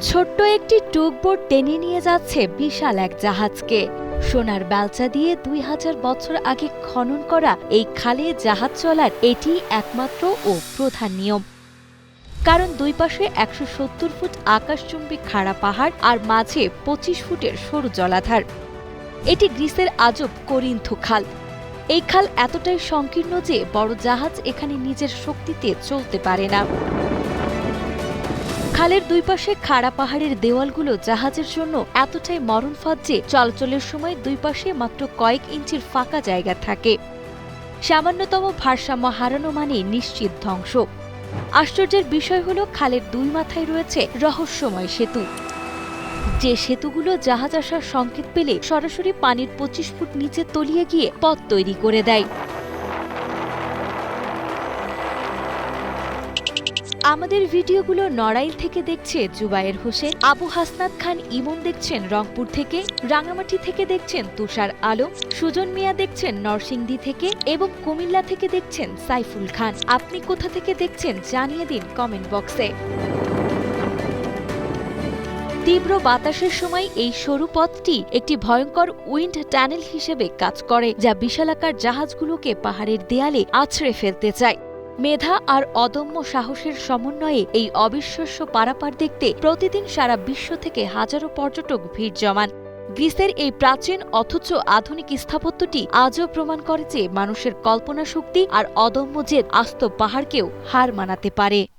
ছোট্ট একটি টুকবোট টেনে নিয়ে যাচ্ছে বিশাল এক জাহাজকে। সোনার বেলচা দিয়ে 2000 বছর আগে খনন করা এই খালে জাহাজ চলার এটি একমাত্র ও প্রধান নিয়ম। কারণ দুই পাশে 170 ফুট আকাশচুম্বী খাড়া পাহাড় আর মাঝে 25 ফুটের সরু জলাধার। এটি গ্রিসের আজব করিন্থু খাল। এই খাল এতটাই সংকীর্ণ যে বড় জাহাজ এখানে নিজের শক্তিতে চলতে পারে না। খালের দুই পাশে খাড়া পাহাড়ের দেওয়ালগুলো জাহাজের জন্য এতটাই মরণফাঁদ যে চলাচলের সময় দুই পাশে মাত্র কয়েক ইঞ্চির ফাঁকা জায়গা থাকে। সামান্যতম ভারসাম্য হারানো মানে নিশ্চিত ধ্বংস। আশ্চর্যের বিষয় হলো খালের দুই মাথায় রয়েছে রহস্যময় সেতু, যে সেতুগুলো জাহাজ আসার সংকেত পেলে সরাসরি পানির 25 ফুট নিচে তলিয়ে গিয়ে পথ তৈরি করে দেয়। আমাদের ভিডিওগুলো নড়াইল থেকে দেখছে জুবায়ের হোসেন, আবু হাসনাত খান ইমন দেখছেন রংপুর থেকে, রাঙামাটি থেকে দেখছেন তুষার আলম, সুজন মিয়া দেখছেন নরসিংদী থেকে এবং কুমিল্লা থেকে দেখছেন সাইফুল খান। আপনি কোথা থেকে দেখছেন জানিয়ে দিন কমেন্ট বক্সে। তীব্র বাতাসের সময় এই সরু পথটি একটি ভয়ঙ্কর উইন্ড টানেল হিসেবে কাজ করে, যা বিশালাকার জাহাজগুলোকে পাহাড়ের দেয়ালে আছড়ে ফেলতে চায়। মেধা আর অদম্য সাহসের সমন্বয়ে এই অবিশ্বাস্য পারাপার দেখতে প্রতিদিন সারা বিশ্ব থেকে হাজারো পর্যটক ভিড় জমান। গ্রিসের এই প্রাচীন অথচ আধুনিক স্থাপত্যটি আজও প্রমাণ করে যে মানুষের কল্পনা শক্তি আর অদম্য জেদ আস্ত পাহাড়কেও হার মানাতে পারে।